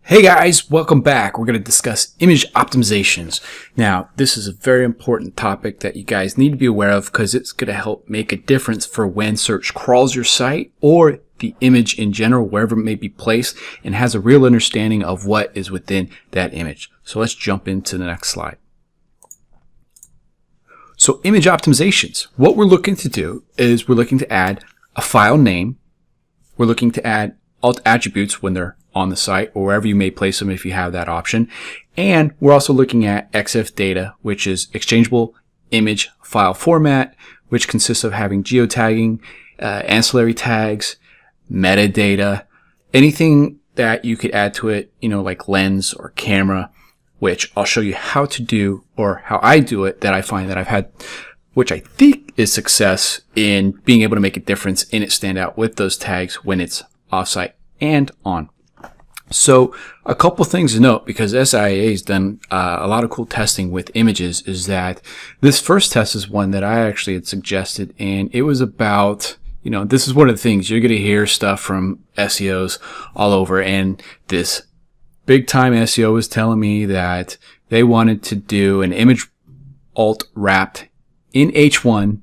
Hey guys, welcome back. We're going to discuss image optimizations. Now, this is a very important topic that you guys need to be aware of because it's going to help make a difference for when search crawls your site or the image in general, wherever it may be placed, and has a real understanding of what is within that image. So let's jump into the next slide. So image optimizations. What we're looking to do is we're looking to add a file name. We're looking to add alt attributes when they're on the site or wherever you may place them if you have that option. And we're also looking at EXIF data, which is exchangeable image file format, which consists of having geotagging, ancillary tags, metadata, anything that you could add to it, like lens or camera, which I'll show you how to do or how I do it that I find that I've had, which I think is success in being able to make a difference in it stand out with those tags when it's offsite and on. So a couple things to note, because SIA has done a lot of cool testing with images, is that this first test is one that I actually had suggested, and it was about, this is one of the things you're going to hear stuff from SEOs all over, and this big time SEO was telling me that they wanted to do an image alt wrapped in H1,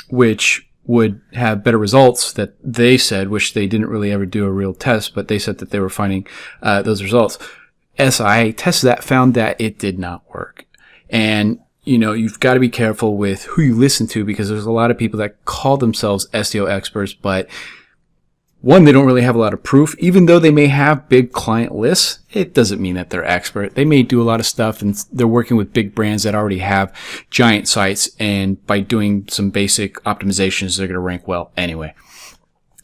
which would have better results that they said, which they didn't really ever do a real test, but they said that they were finding those results. SIA tested that, found that it did not work. And, you've got to be careful with who you listen to, because there's a lot of people that call themselves SEO experts, but one, they don't really have a lot of proof. Even though they may have big client lists, it doesn't mean that they're expert. They may do a lot of stuff and they're working with big brands that already have giant sites, and by doing some basic optimizations, they're going to rank well anyway,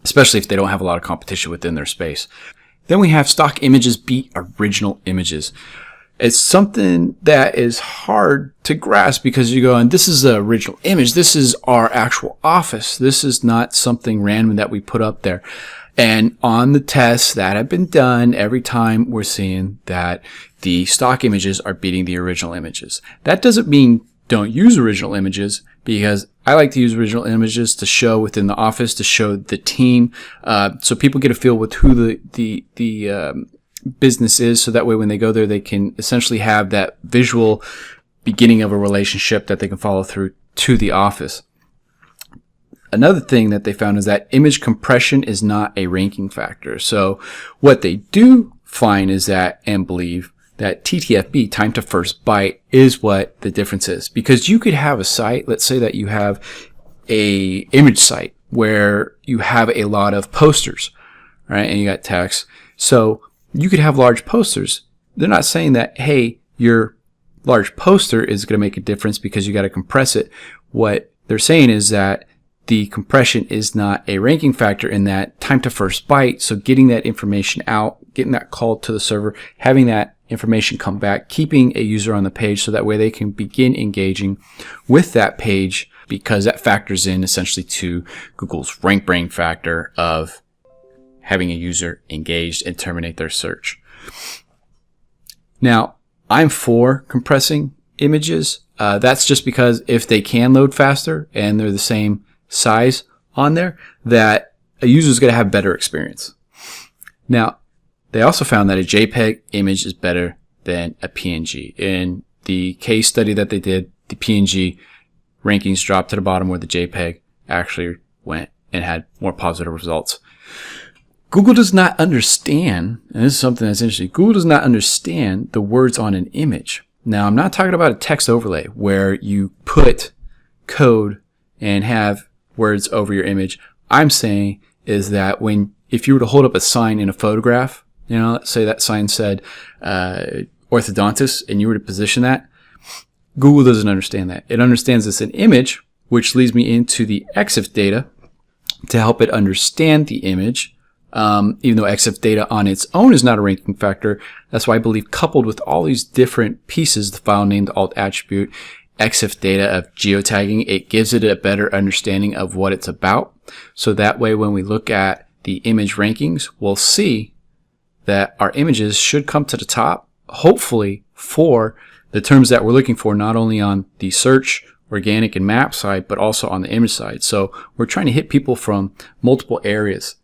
especially if they don't have a lot of competition within their space. Then we have stock images beat original images. It's something that is hard to grasp because you go, and this is the original image. This is our actual office. This is not something random that we put up there. And on the tests that have been done, every time we're seeing that the stock images are beating the original images. That doesn't mean don't use original images, because I like to use original images to show within the office, to show the team, so people get a feel with who the business is, so that way when they go there, they can essentially have that visual beginning of a relationship that they can follow through to the office. Another thing that they found is that image compression is not a ranking factor. So what they do find is that, and believe, that TTFB, time to first byte, is what the difference is. Because you could have a site, let's say that you have a image site where you have a lot of posters, right? And you got text. So you could have large posters. They're not saying that, hey, your large poster is going to make a difference because you got to compress it. What they're saying is that the compression is not a ranking factor in that time to first byte. So getting that information out, getting that call to the server, having that information come back, keeping a user on the page so that way they can begin engaging with that page, because that factors in essentially to Google's rank brain factor of having a user engaged and terminate their search. Now, I'm for compressing images. That's just because if they can load faster and they're the same size on there, that a user is going to have better experience. Now, they also found that a JPEG image is better than a PNG. In the case study that they did, the PNG rankings dropped to the bottom, where the JPEG actually went and had more positive results. Google does not understand, and this is something that's interesting, Google does not understand the words on an image. Now, I'm not talking about a text overlay where you put code and have words over your image. I'm saying is that if you were to hold up a sign in a photograph, let's say that sign said orthodontist, and you were to position that, Google doesn't understand that. It understands it's an image, which leads me into the EXIF data to help it understand the image. Even though EXIF data on its own is not a ranking factor, that's why I believe coupled with all these different pieces, the file name, the alt attribute, EXIF data of geotagging, it gives it a better understanding of what it's about. So that way when we look at the image rankings, we'll see that our images should come to the top, hopefully for the terms that we're looking for, not only on the search, organic, and map side, but also on the image side. So we're trying to hit people from multiple areas.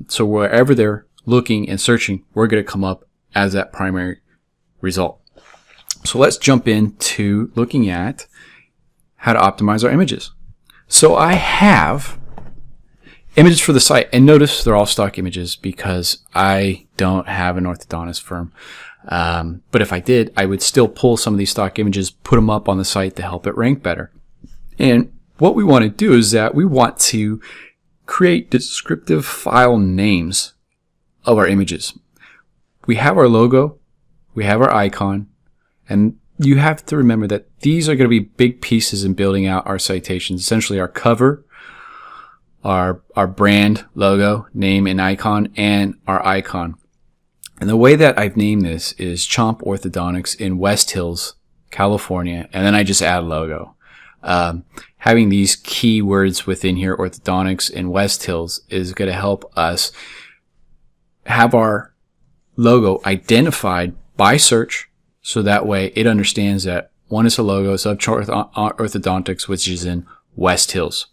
So wherever they're looking and searching, we're going to come up as that primary result. So let's jump into looking at how to optimize our images. So I have images for the site, and notice they're all stock images because I don't have an orthodontist firm. But if I did, I would still pull some of these stock images, put them up on the site to help it rank better. And what we want to do is that we want to create descriptive file names of our images. We have our logo, we have our icon, and you have to remember that these are going to be big pieces in building out our citations. Essentially our cover, our brand, logo, name, and icon, and our icon. And the way that I've named this is Chomp Orthodontics in West Hills, California, and then I just add logo. Having these keywords within here, orthodontics in West Hills, is going to help us have our logo identified by search, so that way it understands that one is a logo, it's of Orthodontics, which is in West Hills.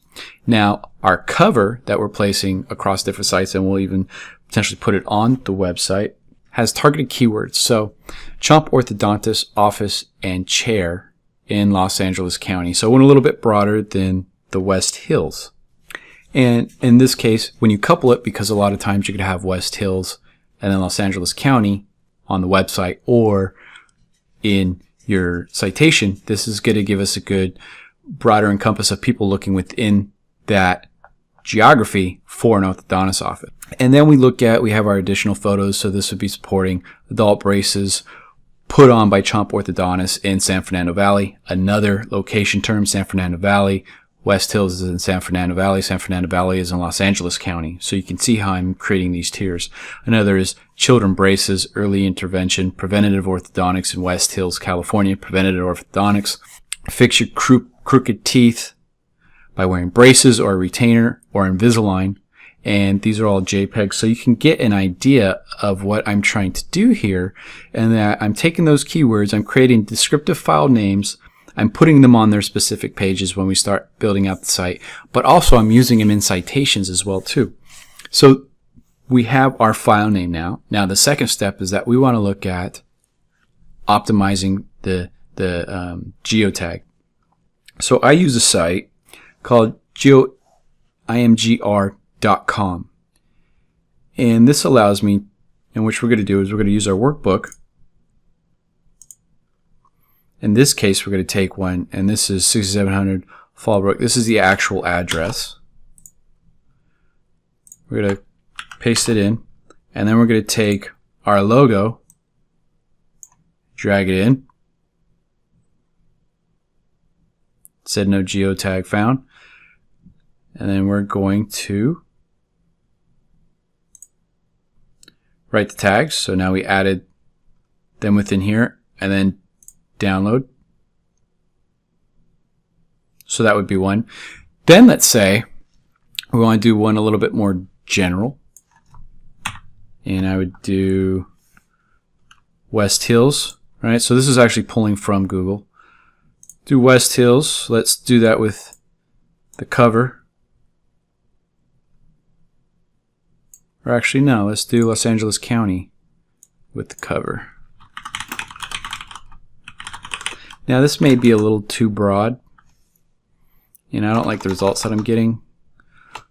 Now, our cover that we're placing across different sites, and we'll even potentially put it on the website, has targeted keywords. So, Chomp Orthodontist office and chair in Los Angeles County. So, one a little bit broader than the West Hills. And in this case, when you couple it, because a lot of times you're going to have West Hills and then Los Angeles County on the website or in your citation, this is going to give us a good broader encompass of people looking within that geography for an orthodontist office. And then we have our additional photos. So this would be supporting adult braces put on by Chomp Orthodontists in San Fernando Valley. Another location term, San Fernando Valley. West Hills is in San Fernando Valley. San Fernando Valley is in Los Angeles County. So you can see how I'm creating these tiers. Another is children braces, early intervention, preventative orthodontics in West Hills, California, preventative orthodontics. Fix your crooked teeth by wearing braces or a retainer or Invisalign. And these are all JPEGs. So you can get an idea of what I'm trying to do here, and that I'm taking those keywords, I'm creating descriptive file names, I'm putting them on their specific pages when we start building out the site, but also I'm using them in citations as well too. So we have our file name now. Now the second step is that we want to look at optimizing the geotag. So I use a site called imgr.com, and this allows me, and which we're going to do is we're going to use our workbook. In this case, we're going to take one, and this is 6700 Fallbrook. This is the actual address. We're going to paste it in, and then we're going to take our logo, drag it in. It said no geotag found. And then we're going to write the tags. So now we added them within here, and then download. So that would be one. Then let's say we want to do one a little bit more general. And I would do West Hills, right? So this is actually pulling from Google. Do West Hills. Let's do that with the cover. Or actually, no, let's do Los Angeles County with the cover. Now this may be a little too broad. You know, I don't like the results that I'm getting.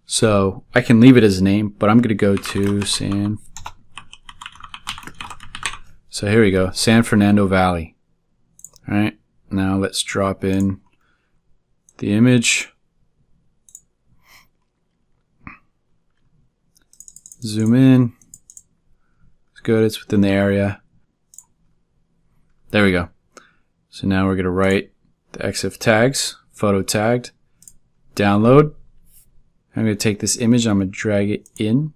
So I can leave it as a name, but I'm going to go to So here we go, San Fernando Valley. All right, now let's drop in the image. Zoom in. It's good, it's within the area. There we go. So now we're going to write the EXIF tags, photo tagged, download. I'm going to take this image, I'm going to drag it in.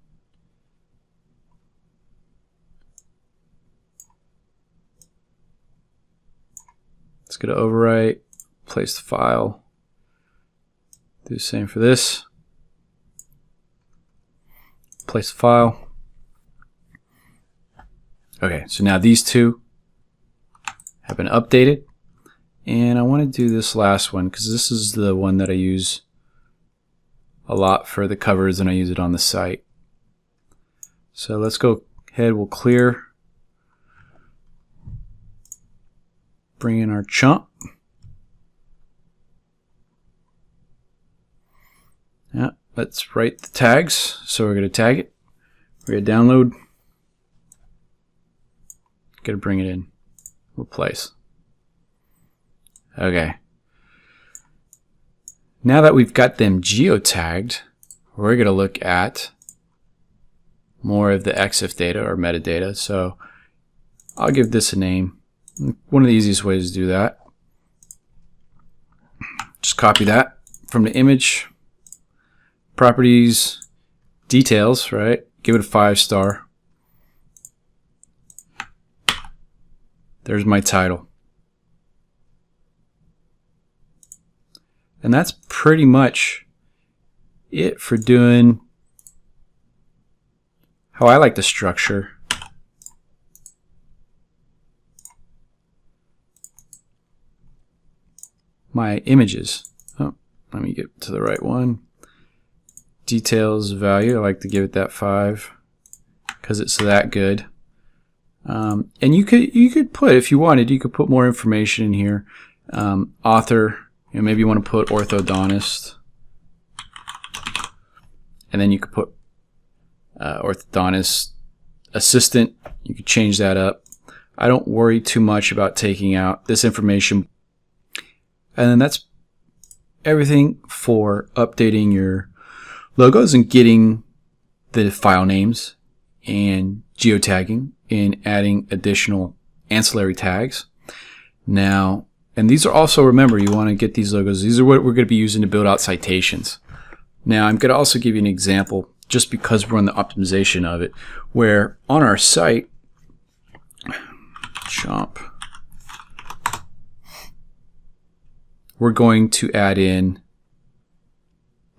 It's going to overwrite, place the file. Do the same for this. Place the file. Okay, so now these two have been updated. And I want to do this last one because this is the one that I use a lot for the covers and I use it on the site. So let's go ahead, we'll clear. Bring in our chump. Yeah, let's write the tags. So we're going to tag it. We're going to download. Going to bring it in. Replace. Okay. Now that we've got them geotagged, we're going to look at more of the EXIF data or metadata. So I'll give this a name. One of the easiest ways to do that. Just copy that from the image. Properties, details, right? Give it a 5-star. There's my title. And that's pretty much it for doing how I like to structure my images. Oh, let me get to the right one. Details value, I like to give it that 5 because it's that good. And you could put, if you wanted, you could put more information in here. Author, you know, maybe you want to put orthodontist, and then you could put orthodontist assistant. You could change that up. I don't worry too much about taking out this information. And then that's everything for updating your logos and getting the file names and geotagging and adding additional ancillary tags. Now, and these are also, remember, you want to get these logos. These are what we're going to be using to build out citations. Now, I'm going to also give you an example, just because we're on the optimization of it, where on our site, chomp, we're going to add in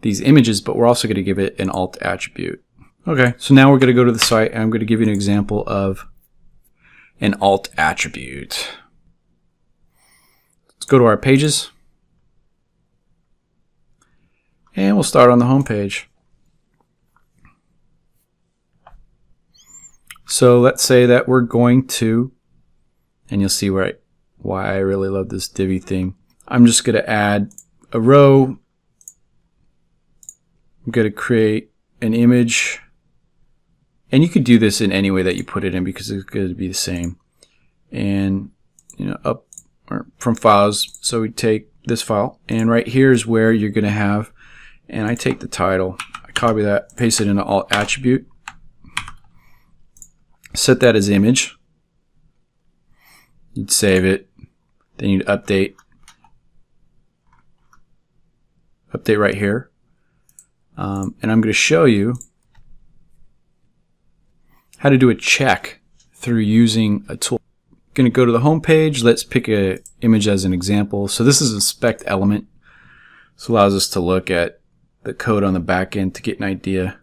these images, but we're also going to give it an alt attribute. Okay, so now we're going to go to the site, and I'm going to give you an example of an alt attribute. Let's go to our pages, and we'll start on the home page. So let's say that we're going to, and you'll see why I really love this Divi thing. I'm just going to add a row. I'm going to create an image, and you could do this in any way that you put it in because it's going to be the same. And up or from files, so we take this file, and right here is where you're going to have, and I take the title, I copy that, paste it in an alt attribute, set that as image. You'd save it, then you'd update right here. And I'm going to show you how to do a check through using a tool. I'm going to go to the home page. Let's pick an image as an example. So this is a inspect element. This allows us to look at the code on the back end to get an idea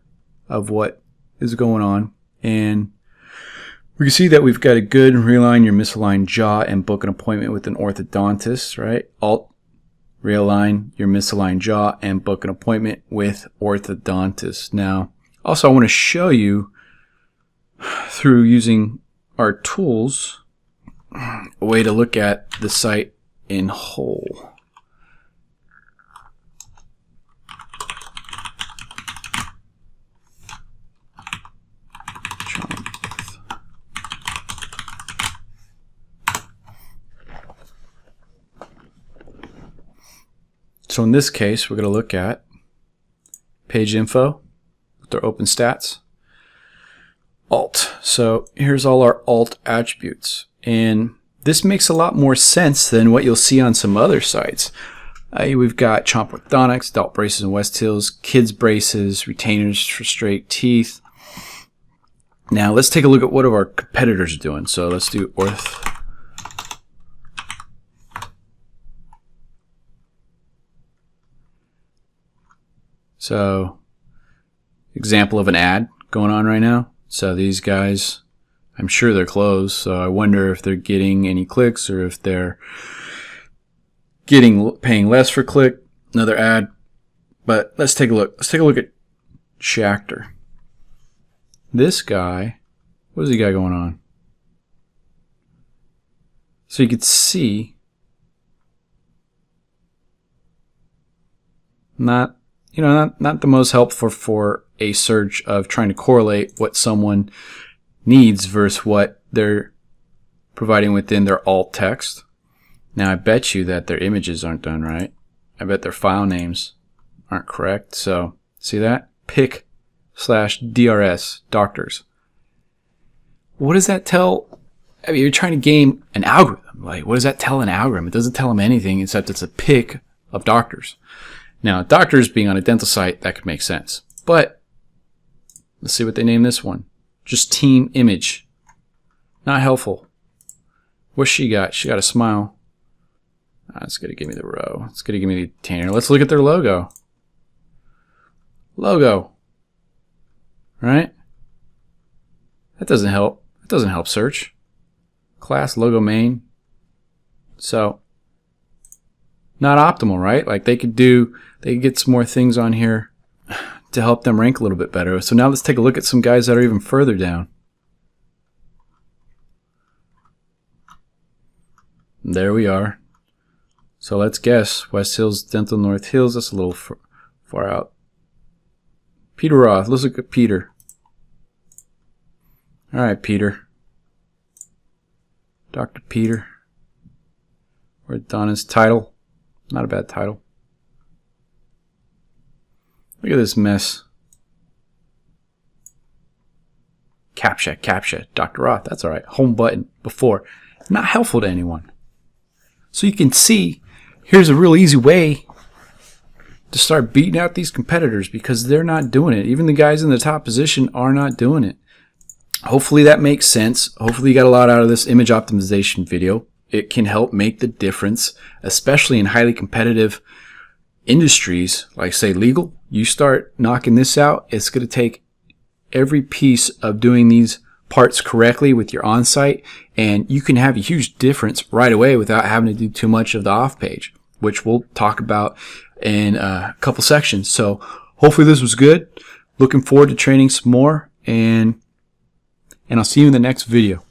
of what is going on. And we can see that we've got a good realign your misaligned jaw and book an appointment with an orthodontist, right? Alt realign your misaligned jaw and book an appointment with orthodontist. Now, also I want to show you through using our tools a way to look at the site in whole. So in this case, we're going to look at page info with their open stats. Alt. So here's all our alt attributes. And this makes a lot more sense than what you'll see on some other sites. We've got Chomp Orthodontics, adult braces and West Hills, kids braces, retainers for straight teeth. Now let's take a look at what our competitors are doing. So let's do Orth. So, example of an ad going on right now. So these guys, I'm sure they're closed. So I wonder if they're getting any clicks or if they're paying less for click. Another ad. But let's take a look. Let's take a look at Schachter. this guy, what does he got going on? So you could see, not the most helpful for a search of trying to correlate what someone needs versus what they're providing within their alt text. Now I bet you that their images aren't done right. I bet their file names aren't correct. So see that? pic/DRS, doctors. What does that tell? I mean, you're trying to game an algorithm. Like, what does that tell an algorithm? It doesn't tell them anything except it's a pic of doctors. Now, doctors being on a dental site, that could make sense. But let's see what they name this one. Just team image. Not helpful. What's she got? She got a smile. It's going to give me the row. It's going to give me the container. Let's look at their logo. Logo. Right? That doesn't help. That doesn't help search. Class, logo, main. So, not optimal, right? Like they could get some more things on here to help them rank a little bit better. So now let's take a look at some guys that are even further down. There we are. So let's guess. West Hills, Dental, North Hills. That's a little far out. Peter Roth. Let's look at Peter. All right, Peter. Dr. Peter. We're on his title. Not a bad title. Look at this mess. CAPTCHA, Dr. Roth. That's all right. Home button before. Not helpful to anyone. So you can see, here's a real easy way to start beating out these competitors because they're not doing it. Even the guys in the top position are not doing it. Hopefully that makes sense. Hopefully you got a lot out of this image optimization video. It can help make the difference, especially in highly competitive industries like, say, legal. You start knocking this out, it's going to take every piece of doing these parts correctly with your on-site, and you can have a huge difference right away without having to do too much of the off-page, which we'll talk about in a couple sections. So hopefully this was good. Looking forward to training some more, and I'll see you in the next video.